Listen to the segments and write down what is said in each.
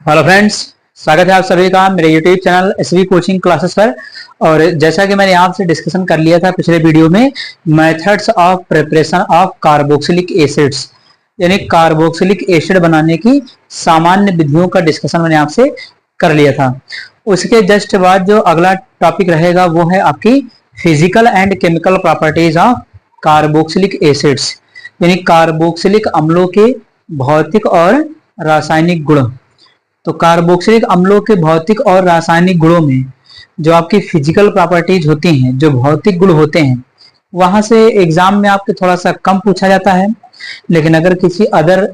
Hello friends, स्वागत है आप सभी का मेरे YouTube channel SV coaching classes पर। और जैसा कि मैंने आपसे डिस्कशन कर लिया था पिछले वीडियो में, methods of preparation of carboxylic acids यानी कार्बोक्सिलिक एसिड बनाने की सामान्य विधियों का डिस्कशन मैंने आपसे कर लिया था। उसके जस्ट बाद जो अगला टॉपिक रहेगा वो है आपकी physical and chemical properties of carboxylic acids यानी कार्बोक्सिलिक अम्लों के भौतिक और रासायनिक गुण। तो कार्बोक्सिलिक अम्लों के भौतिक और रासायनिक गुणों में जो आपकी फिजिकल प्रॉपर्टीज होती हैं, जो भौतिक गुण होते हैं, वहां से एग्जाम में आपके थोड़ा सा कम पूछा जाता है। लेकिन अगर किसी अदर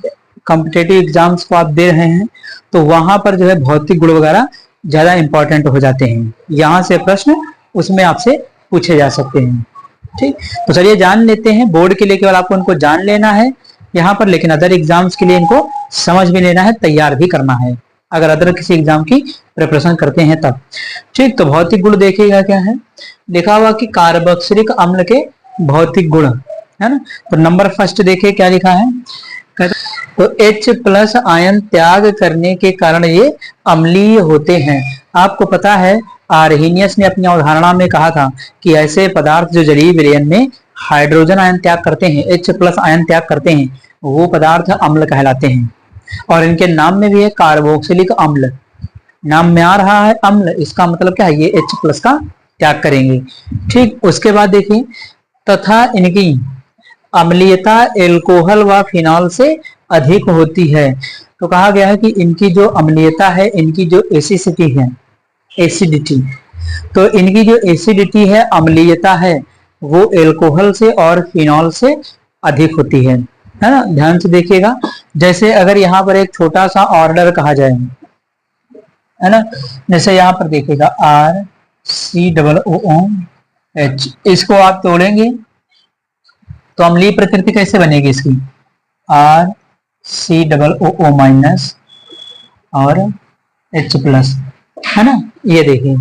कॉम्पिटेटिव एग्जाम्स को आप दे रहे हैं तो वहां पर जो है भौतिक गुण वगैरह ज्यादा इंपॉर्टेंट हो जाते हैं। यहाँ से प्रश्न उसमें आपसे पूछे जा सकते हैं। ठीक, तो चलिए जान लेते हैं। बोर्ड के लिए केवल आपको उनको जान लेना है यहाँ पर, लेकिन अदर एग्जाम्स के लिए इनको समझ भी लेना है, तैयार भी करना है अगर अदर किसी एग्जाम की प्रिपरेशन करते हैं तब। ठीक, तो भौतिक गुण देखिएगा क्या है, लिखा हुआ कि कार्बोक्सिलिक अम्ल के भौतिक गुण है ना। तो नंबर फर्स्ट देखिए क्या लिखा है। तो H+ आयन त्याग करने के कारण ये अम्लीय होते हैं। आपको पता है आर्हेनियस ने अपनी अवधारणा में कहा था कि ऐसे पदार्थ जो जलीय विलयन में हाइड्रोजन आयन त्याग करते हैं, H+ आयन त्याग करते हैं, वो पदार्थ अम्ल कहलाते हैं। और इनके नाम में भी है कार्बोक्सिलिक अम्ल। नाम में आ रहा है अम्ल, इसका मतलब क्या है, ये H+ का त्याग करेंगे। ठीक, उसके बाद देखिए, तथा इनकी अम्लीयता एल्कोहल व फिनॉल से अधिक होती है। तो कहा गया है कि इनकी जो अम्लीयता है, इनकी जो एसिडिटी है, एसिडिटी, तो इनकी जो एसिडिटी है, अम्लीयता है, वो एल्कोहल से और फिनॉल से अधिक होती है ना। ध्यान से देखिएगा, जैसे अगर यहाँ पर एक छोटा सा ऑर्डर कहा जाए, है ना, जैसे यहाँ पर देखिएगा RCOOH, इसको आप तोड़ेंगे तो अम्लीय प्रकृति कैसे बनेगी इसकी, RCOO- और H+, है ना। ये देखिए,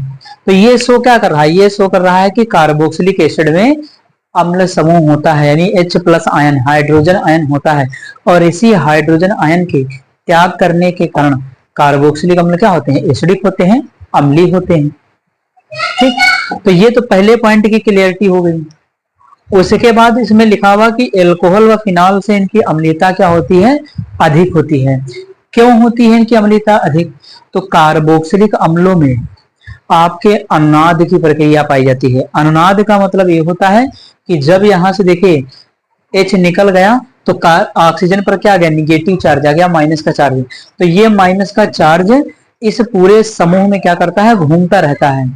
तो ये शो क्या कर रहा है, ये शो कर रहा है कि कार्बोक्सिलिक एसिड में अम्ल समूह होता है, यानी H+ आयन, हाइड्रोजन आयन होता है। और इसी हाइड्रोजन आयन के त्याग करने के कारण कार्बोक्सिलिक अम्ल क्या होते हैं, एसिडिक होते हैं, अम्लीय होते हैं। ठीक, तो ये तो पहले पॉइंट की क्लियरिटी हो गई। उसके बाद इसमें लिखा हुआ कि एल्कोहल व फिनॉल से इनकी अम्लीयता क्या होती है, अधिक होती है। क्यों होती है इनकी अम्लीयता अधिक, तो कार्बोक्सिलिक अम्लों में आपके अनुनाद की प्रक्रिया पाई जाती है। अनुनाद का मतलब ये होता है कि जब यहां से देखिए H निकल गया तो ऑक्सीजन पर क्या आ गया, निगेटिव चार्ज आ गया, माइनस का चार्ज। तो ये माइनस का चार्ज इस पूरे समूह में क्या करता है, घूमता रहता है।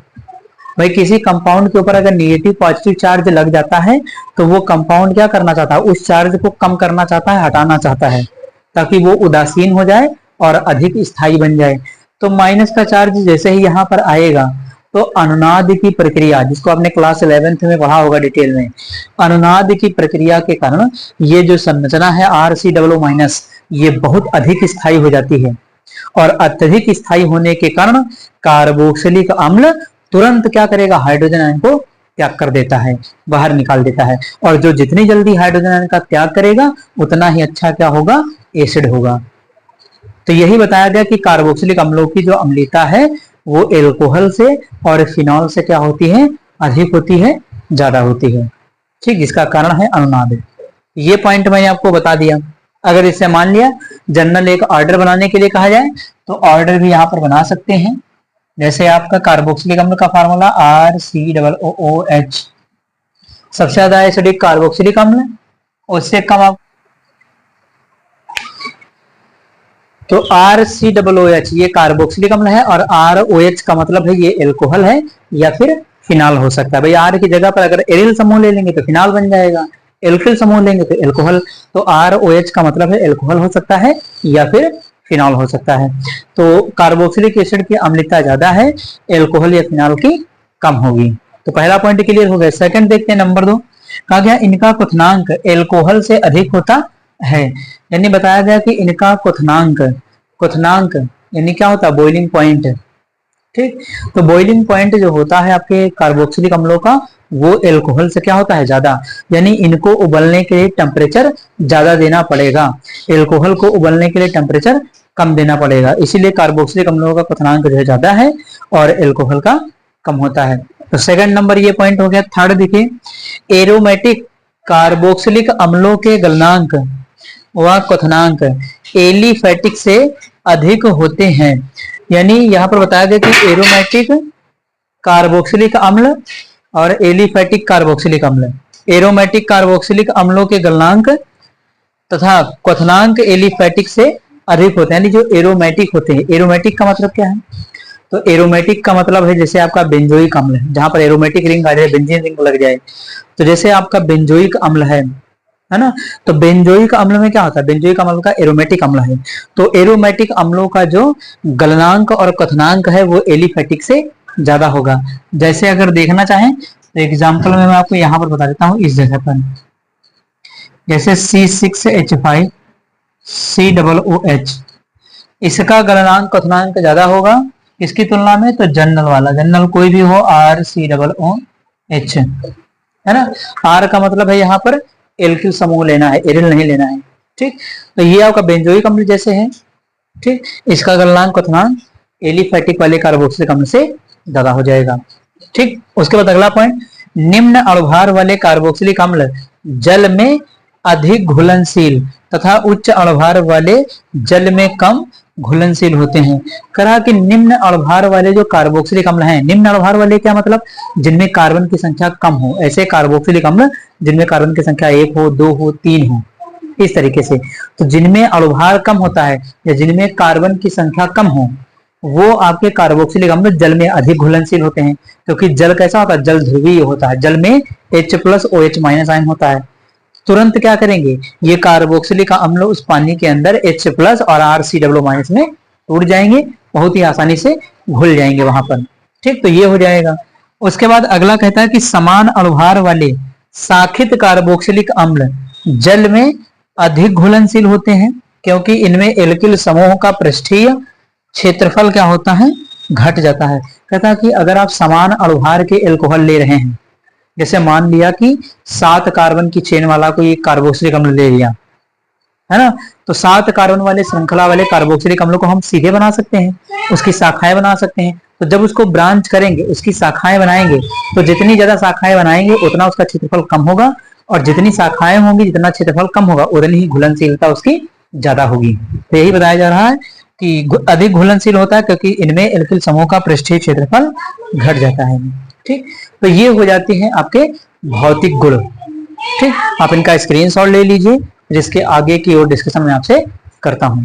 भाई किसी कंपाउंड के ऊपर अगर निगेटिव पॉजिटिव चार्ज लग जाता है तो वो कंपाउंड क्या करना चाहता है, उस चार्ज को कम करना चाहता है, हटाना चाहता है, ताकि वो उदासीन हो जाए और अधिक स्थायी बन जाए। तो माइनस का चार्ज जैसे ही यहाँ पर आएगा तो अनुनाद की प्रक्रिया, जिसको आपने क्लास 11th में पढ़ा होगा डिटेल में, अनुनाद की प्रक्रिया के कारण ये जो संरचना है RCOO-, ये बहुत अधिक स्थायी हो जाती है। और अत्यधिक स्थायी होने के कारण कार्बोक्सिलिक अम्ल तुरंत क्या करेगा, हाइड्रोजन आयन को त्याग कर देता है, बाहर निकाल देता है। और जो जितनी जल्दी हाइड्रोजन आयन का त्याग करेगा उतना ही अच्छा क्या होगा, एसिड होगा। तो यही बताया गया कि कार्बोक्सिलिक अम्लों की जो अम्लीयता है वो एल्कोहल से और फिनॉल से क्या होती है, अधिक होती है, ज्यादा होती है। ठीक, इसका कारण है अनुनाद। ये पॉइंट मैंने आपको बता दिया। अगर इससे मान लिया जनरल एक ऑर्डर बनाने के लिए कहा जाए तो ऑर्डर भी यहाँ पर बना सकते हैं। जैसे आपका कार्बोक्सिलिक अम्ल का फार्मूला RCOOH, सबसे ज्यादा एसिडिक कार्बोक्सिलिक अम्ल, उससे कम आप, तो RCOOH ये कार्बोक्सिलिक अम्ल है और ROH का मतलब है ये एल्कोहल है या फिर फिनॉल हो सकता है। भाई R की जगह पर अगर एरिल समूह ले लेंगे तो फिनॉल बन जाएगा, एल्किल समूह लेंगे तो एल्कोहल। तो ROH का मतलब है एल्कोहल हो सकता है या फिर फिनॉल हो सकता है। तो कार्बोक्सिलिक एसिड की अम्लता ज्यादा है, एल्कोहल या फिनॉल की कम होगी। तो पहला पॉइंट क्लियर हो गया। सेकंड देखते हैं, नंबर 2, कहा गया इनका क्वथनांक एल्कोहल से अधिक होता है। यानी बताया गया कि इनका क्वथनांक, क्वथनांक यानी क्या होता है, बॉइलिंग पॉइंट। ठीक, तो बॉइलिंग पॉइंट जो होता है आपके कार्बोक्सिलिक अम्लों का, वो एल्कोहल से क्या होता है, ज्यादा। यानी इनको उबलने के लिए टेम्परेचर ज्यादा देना पड़ेगा। एल्कोहल को उबलने के लिए टेम्परेचर कम देना पड़ेगा, इसीलिए कार्बोक्सिलिक अम्लों का क्वथनांक जो है ज्यादा है और एल्कोहल का कम होता है। तो सेकंड नंबर ये पॉइंट हो गया। थर्ड देखिए, एरोमेटिक कार्बोक्सिलिक अम्लों के गलनांक व क्वथनांक एलिफेटिक से अधिक होते हैं। यानी यहाँ पर बताया गया कि एरोमेटिक कार्बोक्सिलिक अम्ल और एलिफेटिक कार्बोक्सिलिक अम्ल, एरोमेटिक कार्बोक्सिलिक अम्लों के गलनांक तथा क्वथनांक एलिफेटिक से अधिक होते हैं। यानी जो एरोमेटिक होते हैं, एरोमेटिक का मतलब क्या है? तो एरोमेटिक का मतलब है जैसे आपका बेंजोइक अम्ल है, जहां पर एरोमेटिक रिंग आ जाए, बेंजीन रिंग लग जाए, तो जैसे आपका बेंजोइक अम्ल है ना, तो बेंजोइक अम्ल में क्या होता है? बेंजोइक अम्ल का एरोमेटिक अम्ल है, तो एरोमेटिक अम्लों का जो गलनांक और क्वथनांक है वो एलिफेटिक से ज्यादा होगा। जैसे अगर देखना चाहें तो एग्जाम्पल में मैं आपको यहाँ पर बता देता हूँ, इस जगह पर जैसे C6H5 COOH, इसका गलनांक क्वथनांक ज्यादा होगा इसकी तुलना में, तो जनरल वाला, जनरल कोई भी हो RCOOH, है ना। R का मतलब है यहाँ पर एल्किल समूह लेना है, एरिल नहीं लेना है, ठीक। तो ये आपका बेंजोइक अम्ल जैसे है, ठीक, इसका गलनांक क्वथनांक एलिफेटिक वाले कार्बोक्सिलिक अम्ल से ज्यादा हो जाएगा, ठीक। उसके बाद अगला पॉइंट, निम्न अणुभार वाले कार्बोक्सिलिक अम्ल जल में अधिक घुलनशील तथा उच्च अणुभार वाले जल में कम घुलनशील होते हैं। कहा कि निम्न अणुभार वाले जो कार्बोक्सिलिक अम्ल हैं, निम्न अणुभार वाले क्या मतलब? जिनमें कार्बन की संख्या कम हो, ऐसे कार्बोक्सिलिक अम्ल जिनमें कार्बन की संख्या 1 हो, 2 हो, 3 हो, इस तरीके से। तो जिनमें अणुभार कम होता है या जिनमें कार्बन की संख्या कम हो, वो आपके कार्बोक्सिलिक अम्ल जल में अधिक घुलनशील होते हैं, क्योंकि जल कैसा होता है? जल ध्रुवीय होता है, जल में H+OH- आयन होता है। तुरंत क्या करेंगे? ये कार्बोक्सिलिक अम्ल उस पानी के अंदर H+ और RCOO- में टूट जाएंगे, बहुत ही आसानी से घुल जाएंगे वहां पर, ठीक। तो ये हो जाएगा। उसके बाद अगला कहता है कि समान अणुभार वाले साखित कार्बोक्सिलिक अम्ल जल में अधिक घुलनशील होते हैं, क्योंकि इनमें एल्किल समूह का पृष्ठीय क्षेत्रफल क्या होता है? घट जाता है। कहता है कि अगर आप समान अणुभार के एल्कोहल ले रहे हैं, जैसे मान लिया कि 7 कार्बन की चेन वाला कोई एक कार्बोक्सिलिक अम्ल ले लिया, है ना, तो 7 कार्बन वाले श्रृंखला वाले कार्बोक्सिलिक अम्ल को हम सीधे बना सकते हैं, उसकी शाखाएं बना सकते हैं। तो जब उसको ब्रांच करेंगे, उसकी शाखाएं बनाएंगे, तो जितनी ज्यादा शाखाएं बनाएंगे उतना उसका क्षेत्रफल कम होगा, और जितनी शाखाएं होंगी, जितना क्षेत्रफल कम होगा, उतनी ही घुलनशीलता उसकी ज्यादा होगी। तो यही बताया जा रहा है कि अधिक घुलनशील होता है क्योंकि इनमें एल्किल समूह का पृष्ठीय क्षेत्रफल घट जाता है, ठीक। तो ये हो जाते हैं आपके भौतिक गुण, ठीक। आप इनका स्क्रीनशॉट ले लीजिए, जिसके आगे की ओर डिस्कशन में आपसे करता हूं।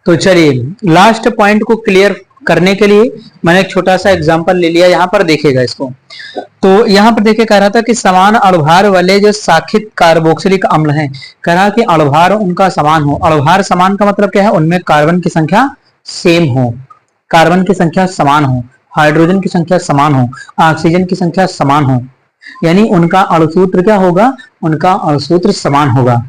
तो चलिए, लास्ट पॉइंट को क्लियर करने के लिए मैंने एक छोटा सा एग्जांपल ले लिया, यहां पर देखिएगा इसको। तो यहां पर देखिए, कह रहा था कि समान अणुभार वाले जो साखित कार्बोक्सिलिक अम्ल हैं, कह रहा कि अणुभार उनका समान हो। अणुभार समान का मतलब क्या है? उनमें कार्बन की संख्या सेम हो, कार्बन की संख्या समान हो, हाइड्रोजन की संख्या समान हो, ऑक्सीजन की संख्या समान हो, यानी उनका अणुसूत्र क्या होगा? उनका अणुसूत्र समान होगा।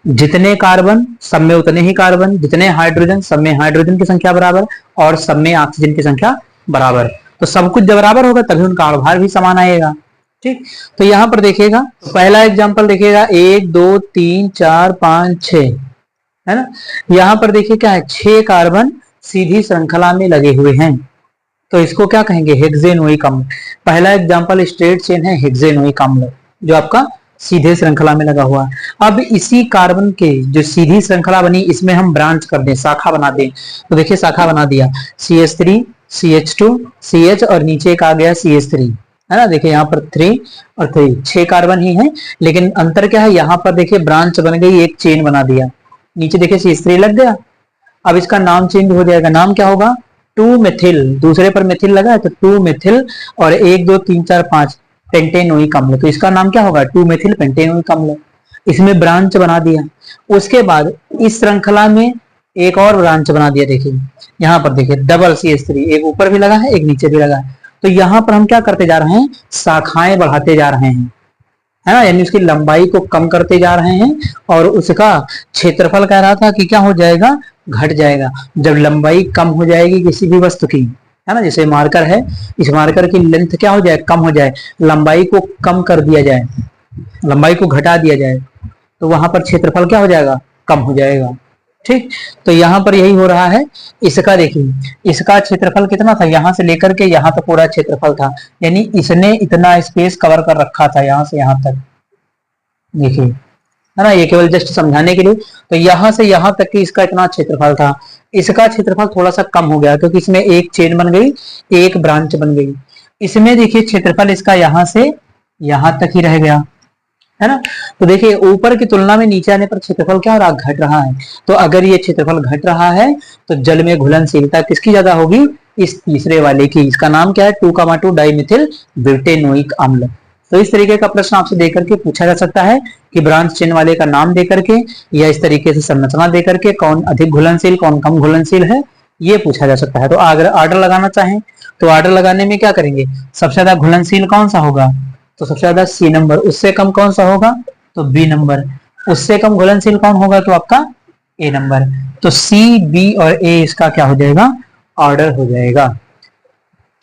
जितने कार्बन सब में उतने ही कार्बन, जितने हाइड्रोजन सब में हाइड्रोजन की संख्या बराबर, और सब में ऑक्सीजन की संख्या बराबर। तो सब कुछ जब बराबर होगा तभी उनका अणुभार भी समान आएगा, ठीक। तो यहां पर देखिएगा, तो पहला एग्जांपल देखिएगा, 1 2 3 4 5 6, है ना। यहां पर देखिए क्या है? 6 कार्बन सीधी श्रृंखला में लगे हुए हैं, तो इसको क्या कहेंगे? हेक्सेनोइक अम्ल। पहला एग्जांपल स्ट्रेट चेन है हेक्सेनोइक अम्ल, जो आपका सीधे श्रृंखला में लगा हुआ है। अब इसी कार्बन के जो सीधी श्रृंखला बनी, इसमें हम ब्रांच कर दें, शाखा बना दें, तो देखिए शाखा बना दिया, CH3 CH2 CH और नीचे एक आ गया CH3, है ना। देखिए यहाँ पर 3 और 3, 6 कार्बन ही है, लेकिन अंतर क्या है? यहाँ पर देखिए ब्रांच बन गई, एक चेन बना दिया, नीचे देखिए CH3 लग गया। अब इसका नाम चेंज हो जाएगा, नाम क्या होगा? 2 मेथिल, दूसरे पर मेथिल लगा है तो 2 मेथिल, और 1 2 3 4 5 पेंटेनोइक अम्ल, तो इसका नाम क्या होगा? 2 मेथिल पेंटेनोइक अम्ल। इसमें ब्रांच बना दिया। उसके बाद इस श्रृंखला में एक और ब्रांच बना दिया, देखिए यहाँ पर देखिए डबल CH3, एक ऊपर भी लगा है, एक नीचे भी लगा है। तो यहाँ पर हम क्या करते जा रहे हैं? शाखाएं बढ़ाते जा रहे हैं, है ना, यानी उसकी लंबाई को कम करते जा रहे हैं, और उसका क्षेत्रफल कह रहा था कि क्या हो जाएगा? घट जाएगा। जब लंबाई कम हो जाएगी किसी भी वस्तु की, है ना, जैसे मार्कर है, इस मार्कर की लेंथ क्या हो जाए? कम हो जाए, लंबाई को कम कर दिया जाए, लंबाई को घटा दिया जाए, तो वहां पर क्षेत्रफल क्या हो जाएगा, कम हो जाएगा। ठीक, तो यहाँ पर यही हो रहा है। इसका देखिए, इसका क्षेत्रफल कितना था, यहां से लेकर के यहाँ तक पूरा क्षेत्रफल था, यानी इसने इतना स्पेस कवर कर रखा था यहाँ से यहाँ तक, देखिए, है ना, ये केवल जस्ट समझाने के लिए। तो यहाँ से यहाँ तक की इसका इतना क्षेत्रफल था। इसका क्षेत्रफल थोड़ा सा कम हो गया क्योंकि इसमें एक चेन बन गई, एक ब्रांच बन गई। इसमें देखिए क्षेत्रफल इसका यहाँ से यहाँ तक ही रह गया, है ना। तो देखिए ऊपर की तुलना में नीचे आने पर क्षेत्रफल क्या हो रहा, घट रहा है। तो अगर ये क्षेत्रफल घट रहा है तो जल में घुलनशीलता किसकी ज्यादा होगी, इस तीसरे वाले की। इसका नाम क्या है, 2,2 डाइमिथिल ब्यूटेनोइक अम्ल। तो इस तरीके का प्रश्न आपसे देकर के पूछा जा सकता है कि ब्रांच चेन वाले का नाम देकर के या इस तरीके से संरचना देकर के कौन अधिक घुलनशील कौन कम घुलनशील है, ये पूछा जा सकता है। तो अगर ऑर्डर लगाना चाहें तो ऑर्डर लगाने में क्या करेंगे, सबसे ज्यादा घुलनशील कौन सा होगा, तो सबसे ज्यादा सी नंबर। उससे कम कौन सा होगा, तो बी नंबर। उससे कम घुलनशील कौन होगा, तो आपका ए नंबर। तो सी, बी और ए इसका क्या हो जाएगा, ऑर्डर हो जाएगा।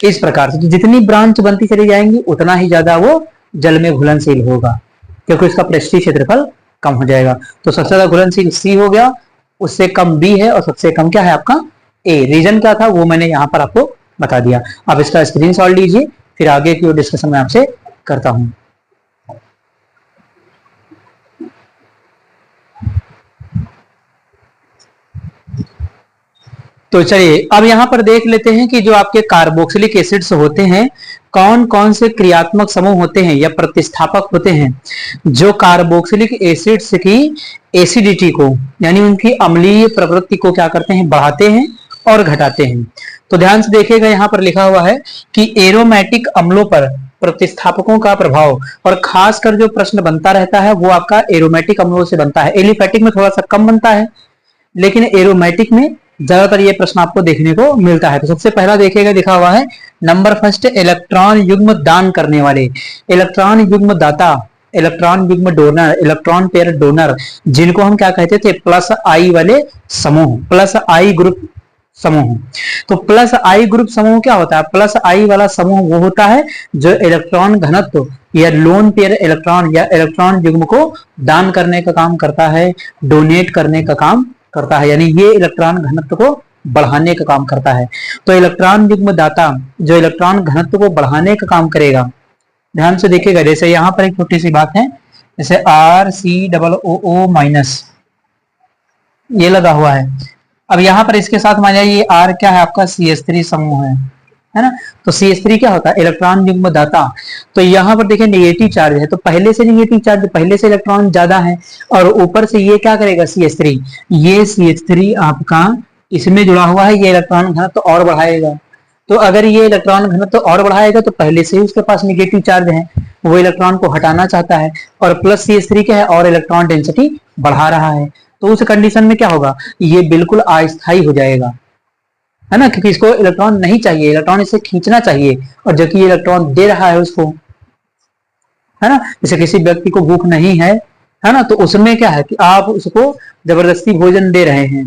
इस प्रकार से तो जितनी ब्रांच बनती चली जाएंगी उतना ही ज्यादा वो जल में घुलनशील होगा, क्योंकि उसका पृष्ठीय क्षेत्रफल कम हो जाएगा। तो सबसे ज्यादा घुलनशील सी हो गया, उससे कम बी है और सबसे कम क्या है आपका ए। रीजन क्या था वो मैंने यहाँ पर आपको बता दिया। अब इसका स्क्रीनशॉट लीजिए, फिर आगे की डिस्कशन में आपसे करता हूं। तो चलिए अब यहां पर देख लेते हैं कि जो आपके कार्बोक्सिलिक एसिड्स होते हैं कौन कौन से क्रियात्मक समूह होते हैं या प्रतिस्थापक होते हैं जो कार्बोक्सिलिक एसिड्स की एसिडिटी को यानी उनकी अम्लीय प्रवृत्ति को क्या करते हैं, बढ़ाते हैं और घटाते हैं। तो ध्यान से देखिएगा, यहाँ पर लिखा हुआ है कि एरोमेटिक अम्लों पर प्रतिस्थापकों का प्रभाव, और खासकर जो प्रश्न बनता रहता है वो आपका एरोमेटिक अम्लों से बनता है। एलिफेटिक में थोड़ा सा कम बनता है, लेकिन एरोमेटिक में ज्यादातर ये प्रश्न आपको देखने को मिलता है। तो सबसे पहला देखिएगा, लिखा हुआ है नंबर फर्स्ट, इलेक्ट्रॉन युग्म दान करने वाले, इलेक्ट्रॉन युग्म दाता, इलेक्ट्रॉन युग्म डोनर, इलेक्ट्रॉन पेयर डोनर, जिनको हम क्या कहते थे, प्लस आई वाले समूह, प्लस आई ग्रुप समूह। तो प्लस आई ग्रुप समूह क्या होता है, प्लस आई वाला समूह वो होता है जो इलेक्ट्रॉन घनत्व या लोन पेयर इलेक्ट्रॉन या इलेक्ट्रॉन युग्म को दान करने का काम करता है, डोनेट करने का काम करता है, यानी ये इलेक्ट्रॉन घनत्व को बढ़ाने का काम करता है। तो इलेक्ट्रॉन युग्म दाता जो इलेक्ट्रॉन घनत्व को बढ़ाने का काम करेगा, ध्यान से देखिएगा, जैसे यहां पर एक छोटी सी बात है, जैसे RCOO माइनस ये लगा हुआ है। अब यहाँ पर इसके साथ मान जाइए ये R क्या है आपका CH3 समूह है ना। तो CH3 क्या होता है, इलेक्ट्रॉन युग्म दाता। तो यहाँ पर देखिए नेगेटिव चार्ज है, तो पहले से नेगेटिव चार्ज, पहले से इलेक्ट्रॉन ज्यादा है, और ऊपर से ये क्या करेगा CH3, ये CH3 आपका इसमें जुड़ा हुआ है, ये इलेक्ट्रॉन घनत्व तो और बढ़ाएगा। तो अगर ये इलेक्ट्रॉन घनत्व तो और बढ़ाएगा तो पहले से ही उसके पास नेगेटिव चार्ज है, वो इलेक्ट्रॉन को हटाना चाहता है, और प्लस CH3 क्या है, और इलेक्ट्रॉन डेंसिटी बढ़ा रहा है। तो उस कंडीशन में क्या होगा, ये बिल्कुल अस्थायी हो जाएगा, है ना, क्योंकि इसको इलेक्ट्रॉन नहीं चाहिए, इलेक्ट्रॉन इसे खींचना चाहिए, और जबकि ये इलेक्ट्रॉन दे रहा है उसको, है ना। जैसे किसी व्यक्ति को भूख नहीं है ना, तो उसमें क्या है कि आप उसको जबरदस्ती भोजन दे रहे हैं,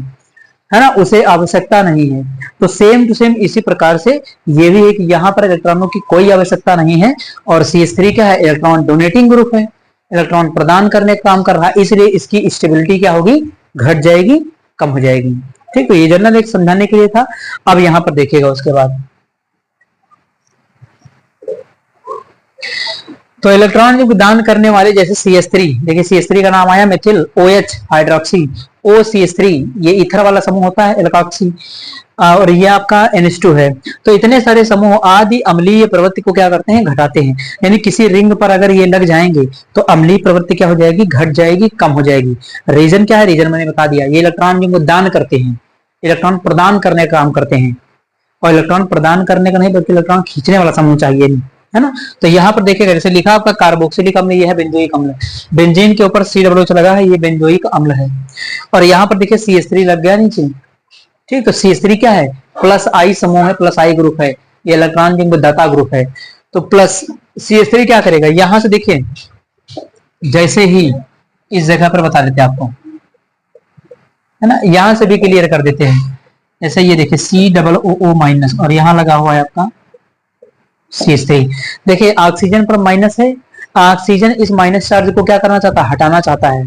है ना, उसे आवश्यकता नहीं है। तो सेम टू सेम इसी प्रकार से ये भी एक, यहाँ पर इलेक्ट्रॉनों की कोई आवश्यकता नहीं है, और CH3 क्या है, इलेक्ट्रॉन डोनेटिंग ग्रुप है, इलेक्ट्रॉन प्रदान करने का काम कर रहा है, इसलिए इसकी स्टेबिलिटी क्या होगी, घट जाएगी, कम हो जाएगी। ठीक, तो ये जनरल एक समझाने के लिए था। अब यहां पर देखिएगा उसके बाद, तो इलेक्ट्रॉन जो दान करने वाले जैसे CH3, देखिए CH3 का नाम आया मेथिल OH हाइड्रोक्सी, OCH3 ये ईथर वाला समूह होता है इलेक्ट्रॉक्सी, और ये आपका NH2 है। तो इतने सारे समूह आदि अम्लीय प्रवृत्ति को क्या करते हैं, घटाते हैं। यानी किसी रिंग पर अगर ये लग जाएंगे तो अम्लीय प्रवृत्ति क्या हो जाएगी, घट जाएगी, कम हो जाएगी। रीजन क्या है, रीजन मैंने बता दिया, ये इलेक्ट्रॉन जो दान करते हैं, इलेक्ट्रॉन प्रदान करने का काम करते हैं, और इलेक्ट्रॉन प्रदान करने का नहीं बल्कि इलेक्ट्रॉन खींचने वाला समूह चाहिए, है ना। तो यहाँ पर देखिएगा, जैसे लिखा आपका कार्बोक्सिलिक अम्ल, ये है बेंजोइक अम्ल, बेंजीन के ऊपर COOH लगा है, ये बेंजोइक अम्ल है। और यहाँ पर देखिए CH3 लग गया नीचे, ठीक। तो CH3 क्या है, प्लस आई समूह है, प्लस आई ग्रुप है, ये इलेक्ट्रॉन युग्म दाता ग्रुप है। तो प्लस CH3 क्या करेगा, यहां से देखिए, जैसे ही इस जगह पर बता देते हैं आपको, है ना, यहां से भी क्लियर कर देते हैं। जैसे ये देखिए COO माइनस, और यहां लगा हुआ है आपका CH3। देखिए ऑक्सीजन पर माइनस है, ऑक्सीजन इस माइनस चार्ज को क्या करना चाहता है, हटाना चाहता है,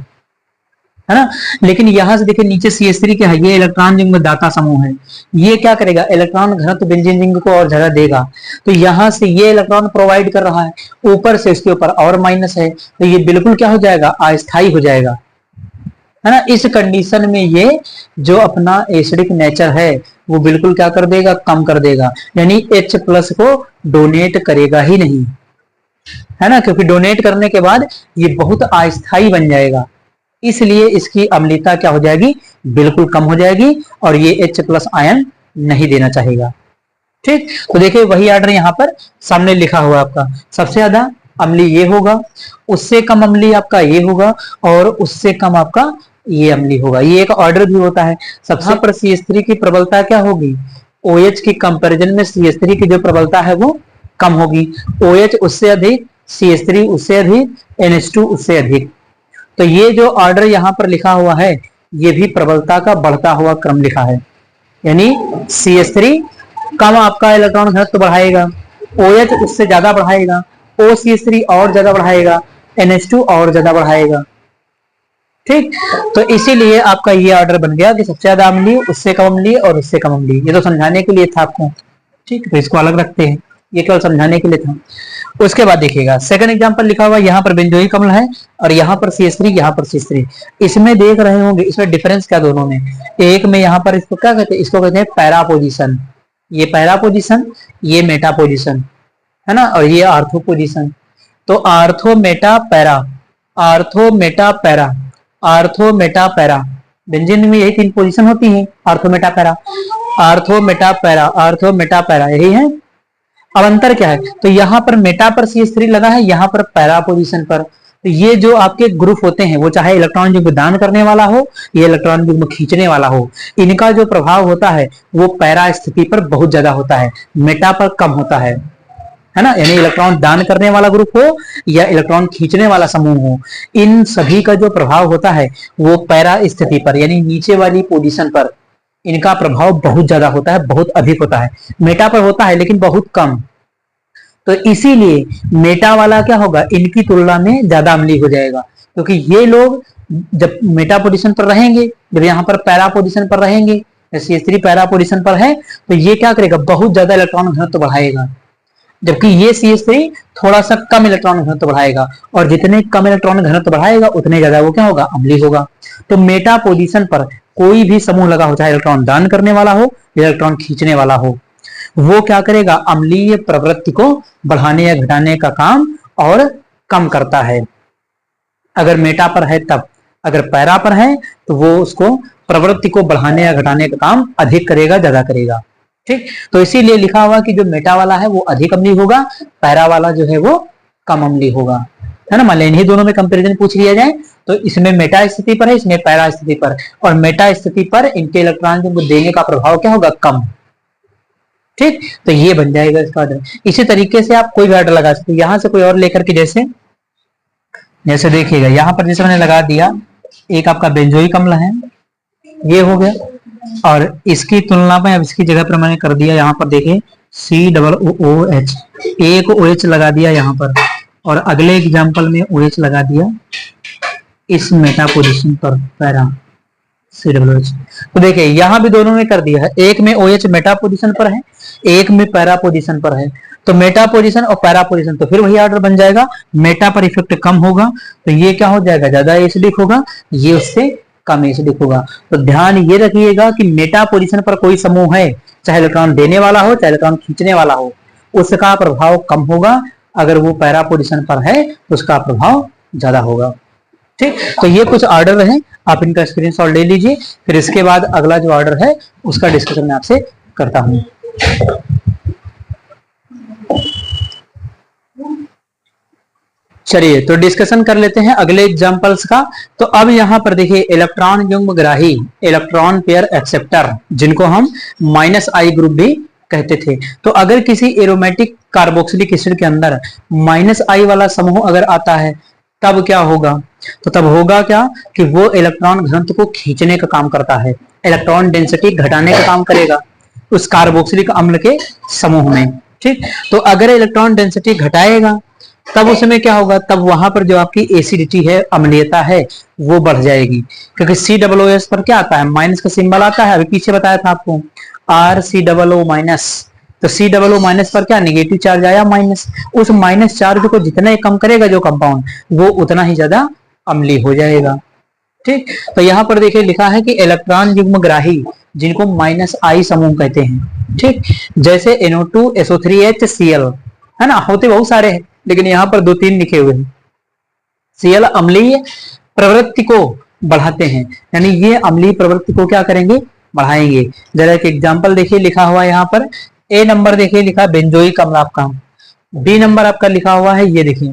है ना। लेकिन यहां से देखिए नीचे CH3 क्या है, ये इलेक्ट्रॉन युग्म दाता समूह है। ये क्या करेगा, इलेक्ट्रॉन घनत्व बेंजीन रिंग को और ज्यादा देगा। तो यहां से ये इलेक्ट्रॉन प्रोवाइड कर रहा है, ऊपर से इसके ऊपर और माइनस है, तो ये बिल्कुल क्या हो जाएगा, अस्थायी हो जाएगा, है ना। इस कंडीशन में ये जो अपना एसिडिक नेचर है वो बिल्कुल क्या कर देगा, कम कर देगा, यानी H+ को डोनेट करेगा ही नहीं, है ना, क्योंकि डोनेट करने के बाद ये बहुत अस्थायी बन जाएगा, इसलिए इसकी अम्लता क्या हो जाएगी, बिल्कुल कम हो जाएगी, और ये H+ आयन नहीं देना चाहेगा। ठीक, तो देखिए वही ऑर्डर यहाँ पर सामने लिखा हुआ आपका, सबसे ज्यादा अम्ली ये होगा, उससे कम अम्ली आपका ये होगा, और उससे कम आपका ये अम्ली होगा। ये एक ऑर्डर भी होता है। सबसे पर CH3 की प्रबलता क्या होगी, OH की कंपैरिजन में CH3 की जो प्रबलता है वो कम होगी, OH उससे अधिक, CH3 उससे अधिक, NH2 उससे अधिक। तो ये जो ऑर्डर यहाँ पर लिखा हुआ है ये भी प्रबलता का बढ़ता हुआ क्रम लिखा है, यानी CH3 कम आपका इलेक्ट्रॉन घनत्व बढ़ाएगा, OH उससे ज्यादा बढ़ाएगा, OCH3 और ज्यादा बढ़ाएगा, NH2 और ज्यादा बढ़ाएगा। ठीक, तो इसीलिए आपका ये ऑर्डर बन गया कि सबसे ज्यादा अम्लीय, उससे कम अम्लीय और उससे कम अम्लीय। ये तो समझाने के लिए था आपको, ठीक, तो इसको अलग रखते हैं, ये केवल समझाने के लिए था। उसके बाद देखिएगा सेकंड एग्जांपल लिखा हुआ, यहाँ पर बेंजोइक अम्ल है और यहाँ पर CH3, यहाँ पर CH3। इसमें देख रहे होंगे इसमें डिफरेंस क्या दोनों में, एक में यहाँ पर इसको क्या कहते हैं, इसको कहते हैं पैरा पोजीशन, ये पैरा पोजीशन, ये मेटा पोजीशन, है ना, और ये आर्थो पोजीशन। तो ortho Meta para, ortho Meta para, ortho Meta para, benzene में यही 3 पोजीशन होती है, ortho Meta para, ortho Meta para, ortho Meta para, यही है। अब अंतर क्या है, तो यहाँ पर मेटा पर CH3 लगा है, यहाँ पर पैरा पोजीशन पर। तो ये जो आपके ग्रुप होते हैं वो चाहे इलेक्ट्रॉन युग्म दान करने वाला हो या इलेक्ट्रॉन युग्म खींचने वाला हो, इनका जो प्रभाव होता है वो पैरा स्थिति पर बहुत ज्यादा होता है, मेटा पर कम होता है ना। यानी इलेक्ट्रॉन दान करने वाला ग्रुप हो या इलेक्ट्रॉन खींचने वाला समूह हो, इन सभी का जो प्रभाव होता है वो पैरा स्थिति पर यानी नीचे वाली पोजीशन पर इनका प्रभाव बहुत ज्यादा होता है, बहुत अधिक होता है। मेटा पर होता है लेकिन बहुत कम, तो इसीलिए मेटा वाला क्या होगा, इनकी तुलना में ज्यादा अम्लीय हो जाएगा, क्योंकि ये लोग जब मेटा पोजीशन पर रहेंगे, जब यहाँ पर पैरा पोजीशन पर रहेंगे, CH3 पैरा पोजीशन पर है, तो ये क्या करेगा, बहुत ज्यादा इलेक्ट्रॉन घनत्व बढ़ाएगा, जबकि ये CH3 थोड़ा सा कम इलेक्ट्रॉन घनत्व बढ़ाएगा, और जितने कम इलेक्ट्रॉन घनत्व बढ़ाएगा उतने ज्यादा वो क्या होगा, अम्लीय होगा। तो मेटा पोजीशन पर कोई भी समूह लगा हो, चाहे इलेक्ट्रॉन दान करने वाला हो या इलेक्ट्रॉन खींचने वाला हो, वो क्या करेगा, अम्लीय प्रवृत्ति को बढ़ाने या घटाने का काम और कम करता है। अगर मेटा पर है तब, अगर पैरा पर है तो वो उसको प्रवृत्ति को बढ़ाने या घटाने का काम अधिक करेगा, ज्यादा करेगा। ठीक, तो इसीलिए लिखा हुआ कि जो मेटा वाला है वो अधिक अम्लीय होगा, पैरा वाला जो है वो कम अम्लीय होगा, है ना। मान लीजिए इन्हीं दोनों में कंपैरिजन पूछ लिया जाए तो इसमें मेटा स्थिति पर है, इसमें पैरा स्थिति पर, और मेटा स्थिति पर इनके इलेक्ट्रॉन को देने का प्रभाव क्या होगा, कम। ठीक, तो ये बन जाएगा इसका ऑर्डर। इसी तरीके से आप कोई भी ऑर्डर लगा सकते हैं, यहां से कोई और लेकर के, जैसे देखिएगा यहाँ पर जैसे मैंने लगा दिया, एक आपका बेंजोइक अम्ल है, ये हो गया, और इसकी तुलना में अब इसकी जगह पर मैंने कर दिया यहाँ पर देखिए COOH, एक OH लगा दिया यहाँ पर, और अगले एग्जाम्पल में OH लगा दिया इस मेटा पोजीशन पर, पैरा COOH। तो देखिए यहाँ भी दोनों में कर दिया है, एक में OH मेटा पोजीशन पर है, एक में पैरा पोजीशन पर है। तो मेटा पोजीशन और पैरा पोजीशन, तो फिर वही ऑर्डर बन जाएगा, मेटा पर इफेक्ट कम होगा तो ये क्या हो जाएगा, ज्यादा एसिडिक होगा, ये उससे कम एसिडिक होगा। तो ध्यान ये रखिएगा कि मेटा पोजीशन पर कोई समूह है, चाहे इलेक्ट्रॉन देने वाला हो चाहे इलेक्ट्रॉन खींचने वाला हो, उसका प्रभाव कम होगा, अगर वो पैरा पोजीशन पर है तो उसका प्रभाव ज्यादा होगा। ठीक, तो ये कुछ ऑर्डर है, आप इनका स्क्रीनशॉट ले लीजिए, फिर इसके बाद अगला जो ऑर्डर है उसका डिस्कशन मैं आपसे करता हूं। चलिए तो डिस्कशन कर लेते हैं अगले एग्जांपल्स का। तो अब यहाँ पर देखिए इलेक्ट्रॉन युग्मग्राही, इलेक्ट्रॉन पेयर एक्सेप्टर, जिनको हम -I ग्रुप भी कहते थे। तो अगर किसी एरोमेटिक कार्बोक्सिलिक एसिड के अंदर -I वाला समूह अगर आता है तब क्या होगा, तो तब होगा क्या कि वो इलेक्ट्रॉन घनत्व को खींचने का काम करता है, इलेक्ट्रॉन डेंसिटी घटाने का काम करेगा उस कार्बोक्सिलिक अम्ल के समूह में। ठीक, तो अगर इलेक्ट्रॉन डेंसिटी घटाएगा तब उसमें क्या होगा, तब वहां पर जो आपकी एसिडिटी है, अम्लीयता है, वो बढ़ जाएगी। क्योंकि COOS पर क्या आता है, माइनस का सिंबल आता है, अभी पीछे बताया था आपको, RCOO माइनस। तो COO माइनस पर क्या, निगेटिव चार्ज आया माइनस। उस माइनस चार्ज को जितना ही कम करेगा जो कंपाउंड, वो उतना ही ज्यादा अम्लीय हो जाएगा। ठीक, तो यहाँ पर देखिए लिखा है कि इलेक्ट्रॉन युग्मग्राही, जिनको -I समूह कहते हैं, ठीक, जैसे NO2 SO3H है ना, होते बहुत सारे हैं, लेकिन यहाँ पर 2-3 लिखे हुए हैं। Cl अम्लीय प्रवृत्ति को बढ़ाते हैं, यानी ये अम्लीय प्रवृत्ति को क्या करेंगे, बढ़ाएंगे। जरा एक एग्जांपल देखिए, लिखा हुआ है यहाँ पर, A नंबर देखिए लिखा बेंजोइक अम्ल आपका, B नंबर आपका लिखा हुआ है, ये देखिए,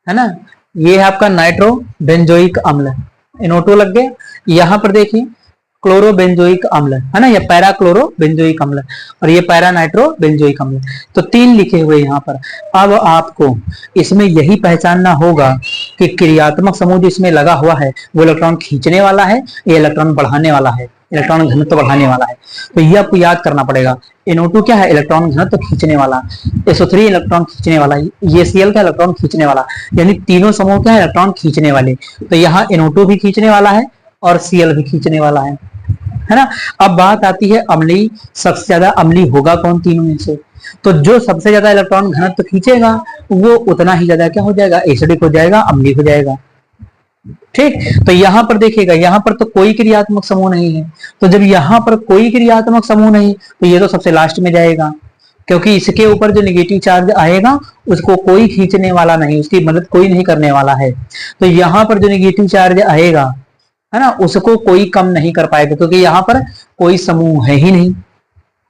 है ना, ये है आपका नाइट्रो बेंजोइक अम्ल, NO2 लग गया। यहाँ पर देखिए क्लोरोबेंजोइक अम्ल, है ना, ये पैरा क्लोरो बेंजोइक अम्ल, और ये पैरा नाइट्रो बेंजोइक अम्ल। तो 3 लिखे हुए यहाँ पर। अब आपको इसमें यही पहचानना होगा कि क्रियात्मक समूह जो इसमें लगा हुआ है, वो इलेक्ट्रॉन खींचने वाला है, ये इलेक्ट्रॉन बढ़ाने वाला है, इलेक्ट्रॉन घनत्व बढ़ाने वाला है। तो ये आपको याद करना पड़ेगा। NO2 क्या है, इलेक्ट्रॉन घनत्व खींचने वाला, SO3 इलेक्ट्रॉन खींचने वाला, ये Cl का इलेक्ट्रॉन खींचने वाला, यानी तीनों समूह क्या है, इलेक्ट्रॉन खींचने वाले। तो यहाँ NO2 भी खींचने वाला है और Cl भी खींचने वाला है ना। अब बात आती है अम्लीय, सबसे ज्यादा अम्लीय होगा कौन तीनों में से, तो जो सबसे ज्यादा इलेक्ट्रॉन घनत्व खींचेगा वो उतना ही ज्यादा क्या हो जाएगा, एसिडिक हो जाएगा, अम्लीय हो जाएगा। ठीक, तो यहां पर देखिएगा, यहां पर तो कोई क्रियात्मक समूह नहीं है, तो जब यहां पर कोई क्रियात्मक समूह नहीं, तो ये तो सबसे लास्ट में जाएगा, क्योंकि इसके ऊपर जो नेगेटिव चार्ज आएगा उसको कोई खींचने वाला नहीं, उसकी मदद कोई नहीं करने वाला है। तो यहाँ पर जो नेगेटिव चार्ज आएगा, है ना, उसको कोई कम नहीं कर पाएगा, क्योंकि यहाँ पर कोई समूह है ही नहीं।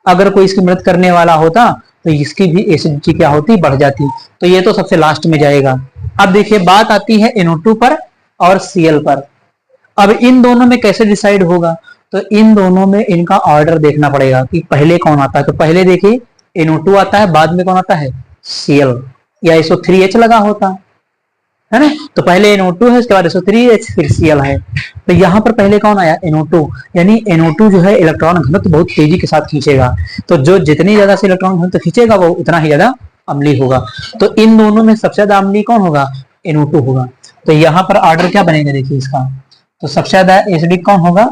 अगर कोई इसकी मदद करने वाला होता तो इसकी भी एसिडिटी क्या होती, बढ़ जाती। तो ये तो सबसे लास्ट में जाएगा। अब देखिए बात आती है NO2 पर और Cl पर। अब इन दोनों में कैसे डिसाइड होगा, तो इन दोनों में इनका ऑर्डर देखना पड़ेगा कि पहले कौन आता है। तो पहले देखिए NO2 आता है, बाद में कौन आता है, Cl, या SO3H लगा होता है ना, तो पहले NO2 है, उसके बाद SO3H, फिर Cl है। तो यहाँ पर पहले कौन आया, NO2, यानी NO2 जो है इलेक्ट्रॉन घनत्व बहुत तेजी के साथ खींचेगा। तो जो जितनी ज्यादा से इलेक्ट्रॉन घनत्व खींचेगा वो उतना ही ज्यादा अम्लीय होगा। तो इन दोनों में सबसे ज्यादा अम्लीय कौन होगा, NO2 होगा। तो यहाँ पर ऑर्डर क्या बनेगा देखिए इसका, तो सबसे ज्यादा एसिडिक कौन होगा,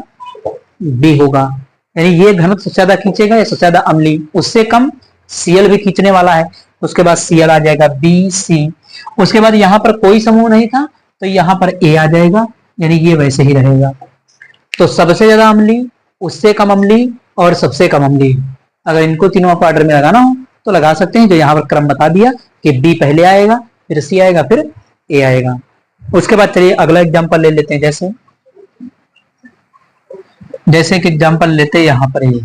B होगा, यानी ये घनत्व सबसे ज्यादा खींचेगा, या सबसे ज्यादा अम्लीय, उससे कम Cl भी खींचने वाला है, उसके बाद Cl आ जाएगा BC। उसके बाद यहाँ पर कोई समूह नहीं था तो यहाँ पर A आ जाएगा, यानी ये वैसे ही रहेगा। तो सबसे ज्यादा अम्लीय, उससे कम अम्लीय और सबसे कम अम्लीय, अगर इनको तीनों को ऑर्डर में लगाना हो तो लगा सकते हैं। जो यहाँ पर क्रम बता दिया कि B पहले आएगा, फिर C आएगा, फिर A आएगा। उसके बाद चलिए अगला एग्जाम्पल ले लेते हैं। जैसे कि एग्जाम्पल लेते हैं यहाँ पर ये,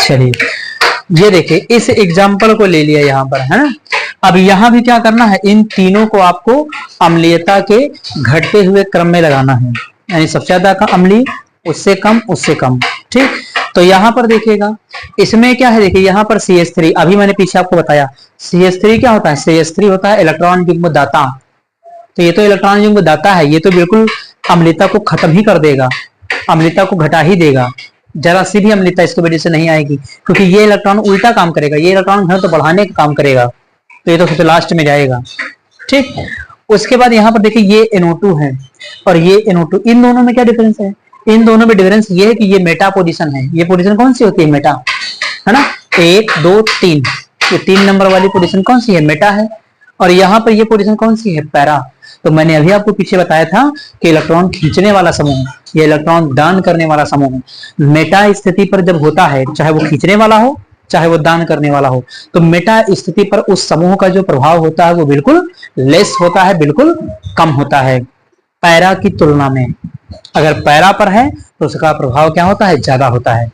चलिए ये देखिए इस एग्जाम्पल को ले लिया यहाँ पर, है ना। अब यहाँ भी क्या करना है, इन तीनों को आपको अम्लीयता के घटते हुए क्रम में लगाना है, यानी सबसे ज्यादा का अम्लीय, उससे कम, उससे कम। ठीक, तो यहाँ पर देखिएगा इसमें क्या है, देखिए यहाँ पर CH3, अभी मैंने पीछे आपको बताया CH3 क्या होता है, CH3 होता है इलेक्ट्रॉन युग्म दाता। तो ये तो इलेक्ट्रॉन युग्म दाता है, ये तो बिल्कुल अम्लीयता को खत्म ही कर देगा, अम्लीयता को घटा ही देगा, जरा सी भी अम्लीयता इसकी वजह से नहीं आएगी, क्योंकि ये इलेक्ट्रॉन उल्टा काम करेगा, ये इलेक्ट्रॉन घनत्व तो बढ़ाने का काम करेगा। तो ये तो सबसे लास्ट में जाएगा। ठीक, उसके बाद यहाँ पर देखिए ये NO2 है और ये NO2, इन दोनों में क्या डिफरेंस है, इन दोनों में डिफरेंस ये है कि ये मेटा पोजीशन है। ये पोजीशन कौन सी होती है, मेटा, है ना, 1 2 3, ये 3 नंबर वाली पोजीशन कौन सी है, मेटा है। और यहाँ पर ये पोजीशन कौन सी है, पैरा। तो मैंने अभी आपको पीछे बताया था कि इलेक्ट्रॉन खींचने वाला समूह, ये इलेक्ट्रॉन दान करने वाला समूह, मेटा स्थिति पर जब होता है, चाहे वो खींचने वाला हो चाहे वो दान करने वाला हो, तो मेटा स्थिति पर उस समूह का जो प्रभाव होता है वो बिल्कुल लेस होता है, बिल्कुल कम होता है पैरा की तुलना में। अगर पैरा पर है तो उसका प्रभाव क्या होता है, ज्यादा होता है।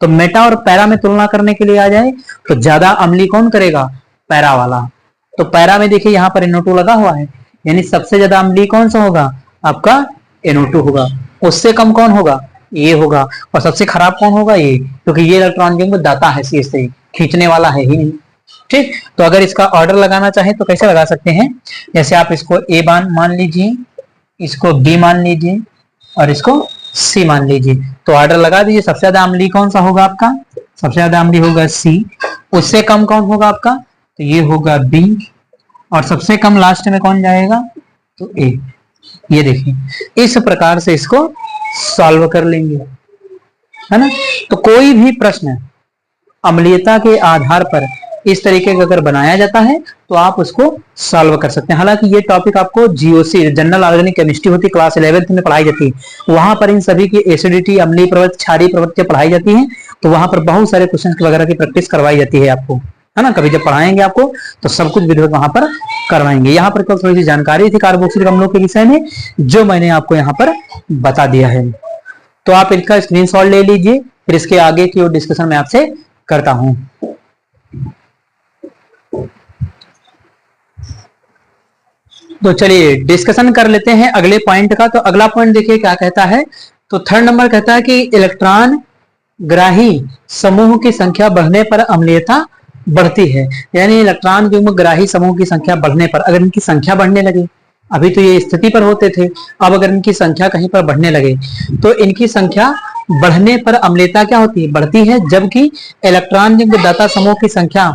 तो मेटा और पैरा में तुलना करने के लिए आ जाए तो ज्यादा अम्लीय कौन करेगा, पैरा वाला। तो पैरा में देखिए यहाँ पर NO2 लगा हुआ है, यानी सबसे ज्यादा अम्लीय कौन सा होगा, आपका NO2 होगा। उससे कम कौन होगा? ये होगा। और सबसे खराब कौन होगा? ये, क्योंकि ये इलेक्ट्रॉन जो दाता है CH से, खींचने वाला है ही नहीं। ठीक, तो अगर इसका ऑर्डर लगाना चाहे तो कैसे लगा सकते हैं? जैसे आप इसको A मान लीजिए, इसको B मान लीजिए और इसको C मान लीजिए, तो ऑर्डर लगा दीजिए। सबसे ज्यादा अम्लीय कौन सा होगा आपका? सबसे ज्यादा अम्लीय होगा C। उससे कम कौन होगा आपका? तो ये होगा B। और सबसे कम लास्ट में कौन जाएगा? तो A। ये देखिए, इस प्रकार से इसको सॉल्व कर लेंगे, है ना। तो कोई भी प्रश्न अम्लीयता के आधार पर इस तरीके का अगर बनाया जाता है तो आप उसको सॉल्व कर सकते हैं। हालांकि ये टॉपिक आपको GOC जनरल ऑर्गेनिक केमिस्ट्री होती है, क्लास 11th में पढ़ाई जाती है। वहां पर इन सभी की एसिडिटी, अम्लीय प्रवृत्ति, क्षारीय प्रवृत्तियां पढ़ाई जाती हैं। तो वहां पर बहुत सारे क्वेश्चन वगैरह की प्रैक्टिस करवाई जाती है आपको, है ना। कभी जब पढ़ाएंगे आपको तो सब कुछ विधिवत वहां पर करवाएंगे। यहाँ पर थोड़ी सी जानकारी थी कार्बोक्सिलिक अम्लों के विषय में, जो मैंने आपको यहाँ पर बता दिया है। तो आप इसका स्क्रीनशॉट ले लीजिए, फिर इसके आगे की और डिस्कशन मैं आपसे करता हूं। तो चलिए डिस्कशन कर लेते हैं अगले पॉइंट का। तो अगला पॉइंट देखिए क्या कहता है। तो थर्ड नंबर कहता है कि इलेक्ट्रॉन ग्राही समूह की संख्या बढ़ने पर अम्लीयता बढ़ती है। यानी इलेक्ट्रॉन युग्म ग्राही समूह की संख्या बढ़ने पर, अगर इनकी संख्या बढ़ने लगे, अभी तो ये स्थिति पर होते थे, अब अगर इनकी संख्या कहीं पर बढ़ने लगे तो इनकी संख्या बढ़ने पर अम्लीयता क्या होती है? बढ़ती है। जबकि इलेक्ट्रॉन युग्म दाता समूह की संख्या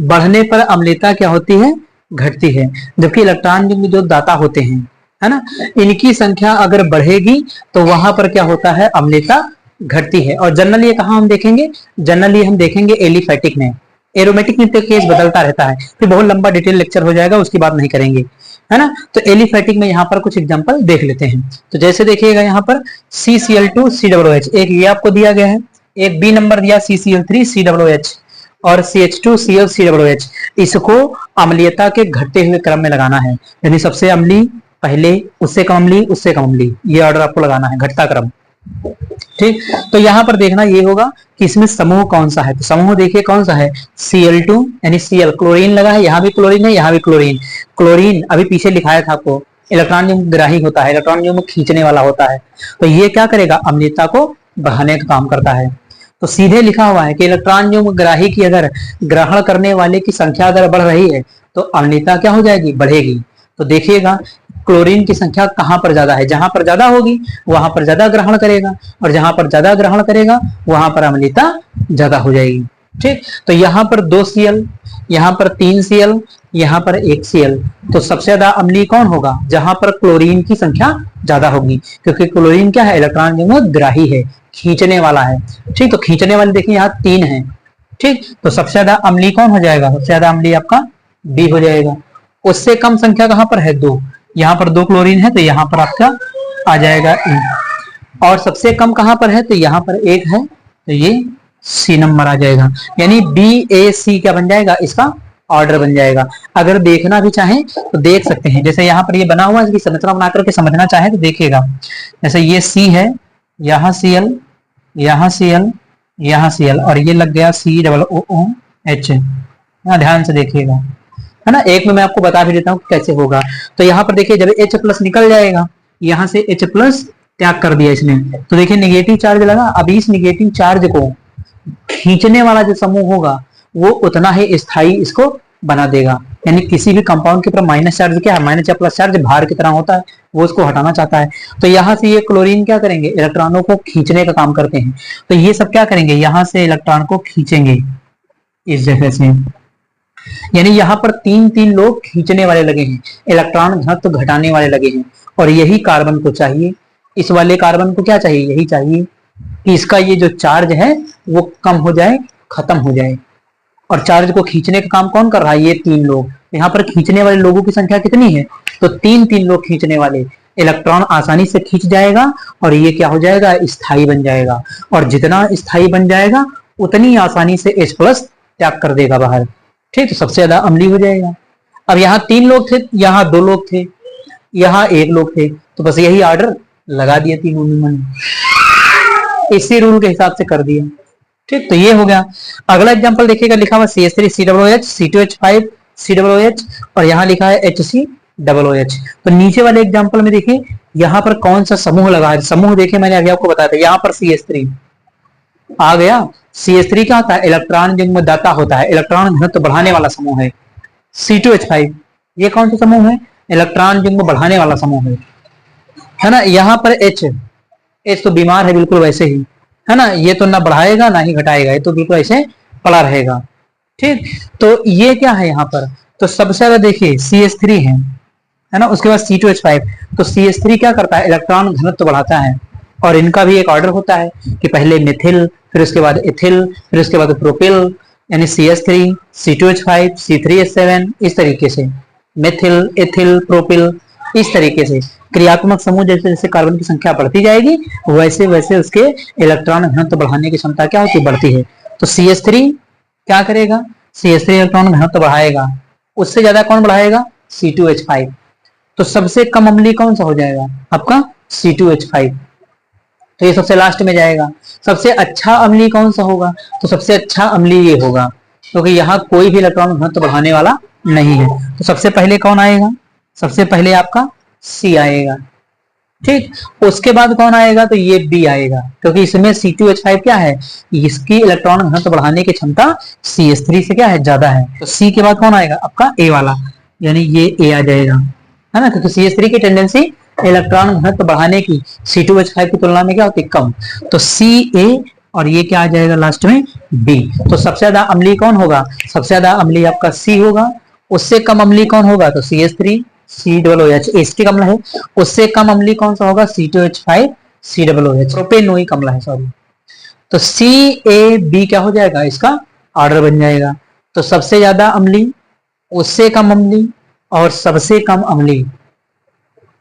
बढ़ने पर अम्लीयता क्या होती है? घटती है। जबकि इलेक्ट्रॉन युग्म जो दाता होते हैं, है ना, इनकी संख्या अगर बढ़ेगी तो वहां पर क्या होता है? अम्लीयता घटती है। और जनरली कहाँ हम देखेंगे? जनरली हम देखेंगे एलिफैटिक में। एरोमेटिक में तो केस बदलता रहता है, फिर बहुत लंबा डिटेल लेक्चर हो जाएगा, उसकी बात नहीं करेंगे, है ना। तो एलिफैटिक में यहाँ पर कुछ एग्जांपल देख लेते हैं। तो जैसे देखिएगा यहाँ पर CCl2 COOH, एक ये आपको दिया गया है, एक B नंबर दिया CCl3 COOH और CH2 Cl COOH। इसको अम्लीयता के घटते हुए क्रम में लगाना है, यानी सबसे अम्लीय पहले, उससे कम अम्लीय, उससे कम अम्लीय, ये ऑर्डर आपको लगाना है, घटता क्रम। ठीक, तो यहां पर देखना ये होगा कि इसमें समूह कौन सा है। तो समूह देखिए कौन सा है? Cl2 यानी Cl, क्लोरीन लगा है, यहाँ भी क्लोरीन है, यहाँ भी क्लोरीन। क्लोरीन अभी पीछे लिखाया था आपको, इलेक्ट्रॉन युग्म ग्राही होता है, इलेक्ट्रॉन युग्म खींचने वाला होता है। तो ये क्या करेगा? अम्लीयता को बढ़ाने का काम करता है। तो सीधे लिखा हुआ है कि इलेक्ट्रॉन युग्म ग्राही की अगर ग्रहण करने वाले की संख्या अगर बढ़ रही है तो अम्लीयता क्या हो जाएगी? बढ़ेगी। तो देखिएगा क्लोरीन की संख्या कहां पर ज्यादा है? जहां पर ज्यादा होगी वहां पर ज्यादा ग्रहण करेगा, और जहां पर ज्यादा ग्रहण करेगा वहां पर अम्लीयता ज्यादा हो जाएगी। ठीक, तो यहाँ पर 2 Cl, यहाँ पर 3 Cl, यहाँ पर 1 Cl। तो सबसे ज्यादा अम्लीय कौन होगा? जहां पर क्लोरीन की संख्या ज्यादा होगी, क्योंकि क्लोरीन क्या है? इलेक्ट्रॉन युग्म ग्राही है, खींचने वाला है। ठीक, तो खींचने वाले देखिए यहाँ 3 है। ठीक, तो सबसे ज्यादा अम्लीय कौन हो जाएगा? सबसे ज्यादा अम्लीय आपका B हो जाएगा। उससे कम संख्या कहां पर है? 2। यहाँ पर 2 क्लोरीन है तो यहाँ पर आपका आ जाएगा E। और सबसे कम कहां पर है? तो यहाँ पर 1 है, तो ये C नंबर आ जाएगा। यानी BAC क्या बन जाएगा? इसका ऑर्डर बन जाएगा। अगर देखना भी चाहें तो देख सकते हैं, जैसे यहाँ पर ये बना हुआ है, इसकी संरचना बनाकर के समझना चाहे तो देखिएगा। जैसे ये C है, यहाँ Cl, यहाँ Cl, यहाँ Cl, और ये लग गया COOH। ध्यान से देखिएगा, है ना। एक में मैं आपको बता भी देता हूँ कैसे होगा। तो यहाँ पर देखिए जब H+ निकल जाएगा, यहाँ से H+ त्याग कर दिया इसने, तो देखिए नेगेटिव चार्ज लगा। अब इस नेगेटिव चार्ज को खींचने वाला जो समूह होगा वो उतना ही स्थायी इसको बना देगा। यानी किसी भी कंपाउंड के ऊपर माइनस चार्ज क्या है? माइनस या प्लस चार्ज भार की तरह होता है, वो उसको हटाना चाहता है। तो यहाँ से ये क्लोरीन क्या करेंगे? इलेक्ट्रॉनों को खींचने का काम करते हैं। तो ये सब क्या करेंगे? यहाँ से इलेक्ट्रॉन को खींचेंगे इस जगह से। यानी यहाँ पर 3 लोग खींचने वाले लगे हैं, इलेक्ट्रॉन घनत्व घटाने वाले लगे हैं। और यही कार्बन को चाहिए, इस वाले कार्बन को क्या चाहिए? यही चाहिए कि इसका ये जो चार्ज है वो कम हो जाए, खत्म हो जाए। और चार्ज को खींचने का काम कौन कर रहा है? ये 3 लोग। यहाँ पर खींचने वाले लोगों की संख्या कितनी है? तो 3 लोग खींचने वाले। इलेक्ट्रॉन आसानी से खींच जाएगा और ये क्या हो जाएगा? स्थायी बन जाएगा। और जितना स्थायी बन जाएगा उतनी आसानी से H+ त्याग कर देगा बाहर। ठीक, तो सबसे ज्यादा अम्लीय हो जाएगा। अब यहाँ 3 लोग थे, यहाँ 2 लोग थे, यहाँ 1 लोग थे, तो बस यही ऑर्डर लगा दिया तीनों में मैंने, इसी रूल के हिसाब से कर दिया। ठीक, तो ये हो गया। अगला एग्जांपल देखिएगा, लिखा हुआ CH3 COOH, C2H5 COOH, और यहाँ लिखा है HCOOH। तो नीचे वाले एग्जांपल में देखिए यहाँ पर कौन सा समूह लगा है? समूह देखिए मैंने अभी आपको बताया था, यहाँ पर CH3 आ गया। CH3 क्या होता है? इलेक्ट्रॉन युग्म दाता होता है, इलेक्ट्रॉन घनत्व बढ़ाने वाला समूह है। C2H5 ये कौन सा समूह है? इलेक्ट्रॉन युग्म बढ़ाने वाला समूह है ना। यहाँ पर H तो बीमार है बिल्कुल वैसे ही, है ना, ये तो ना बढ़ाएगा ना ही घटाएगा, ये तो बिल्कुल ऐसे पड़ा रहेगा। ठीक, तो ये क्या है यहाँ पर? तो सबसे ज्यादा देखिए CH3 है ना, उसके बाद C2H5। तो CH3 क्या करता है? इलेक्ट्रॉन घनत्व बढ़ाता है, और इनका भी एक ऑर्डर होता है कि पहले मिथिल, फिर उसके बाद इथिल, फिर उसके बाद प्रोपिल, यानी CH3 C2H5 C3H7, इस तरीके से मिथिल इथिल प्रोपिल, इस तरीके से क्रियात्मक समूह जैसे जैसे कार्बन की संख्या बढ़ती जाएगी वैसे वैसे उसके इलेक्ट्रॉन घनत्व बढ़ाने की क्षमता क्या होती है? बढ़ती है। तो CH3 क्या करेगा? CH3 इलेक्ट्रॉन घनत्व बढ़ाएगा, उससे ज्यादा कौन बढ़ाएगा? C2H5। तो सबसे कम अम्लीय कौन सा हो जाएगा आपका? C2H5। तो ये सबसे लास्ट में जाएगा। सबसे अच्छा अम्लीय कौन सा होगा? तो सबसे अच्छा अम्लीय ये होगा, क्योंकि यहाँ कोई भी इलेक्ट्रॉन घनत्व बढ़ाने वाला नहीं है। तो सबसे पहले कौन आएगा? सबसे पहले आपका C आएगा। ठीक, उसके बाद कौन आएगा? तो ये B आएगा, क्योंकि इसमें C2H5 क्या है? इसकी इलेक्ट्रॉन घनत्व बढ़ाने की क्षमता CH3 से क्या है? ज्यादा है। तो C के बाद कौन आएगा? आपका A वाला, यानी ये A आ जाएगा, है ना, क्योंकि CH3 की टेंडेंसी इलेक्ट्रॉन घनत्व बढ़ाने की C2H5 की तुलना में क्या होती है? कम। तो CA, और ये क्या आ जाएगा लास्ट में? B। तो सबसे ज्यादा अम्लीय कौन होगा? सबसे ज्यादा अम्लीय आपका C होगा। उससे कम अम्लीय कौन होगा? तो CH3 COOH H अम्ल है। उससे कम अम्लीय कौन सा होगा? C2H5 COOH, प्रोपेनोइक अम्ल है, सॉरी। तो CAB क्या हो जाएगा? इसका ऑर्डर बन जाएगा। तो सबसे ज्यादा अम्लीय, उससे कम अम्लीय, और सबसे कम अम्लीय,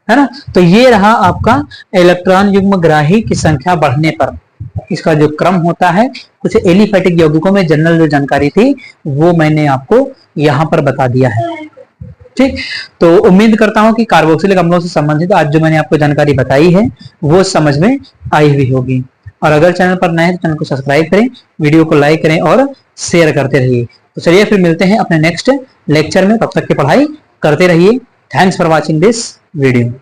है ना। तो ये रहा आपका इलेक्ट्रॉन युग्म ग्राही की संख्या बढ़ने पर इसका जो क्रम होता है। कुछ एलिफेटिक यौगिकों में जनरल जो जानकारी थी वो मैंने आपको यहाँ पर बता दिया है। ठीक, तो उम्मीद करता हूं कि कार्बोक्सिलिक अम्लों से संबंधित आज जो मैंने आपको जानकारी बताई है वो समझ में आई हुई होगी। और अगर चैनल पर नए हैं तो चैनल को सब्सक्राइब करें, वीडियो को लाइक करें और शेयर करते रहिए। तो चलिए फिर मिलते हैं अपने नेक्स्ट लेक्चर में, तब तक की पढ़ाई करते रहिए। Thanks for watching this video.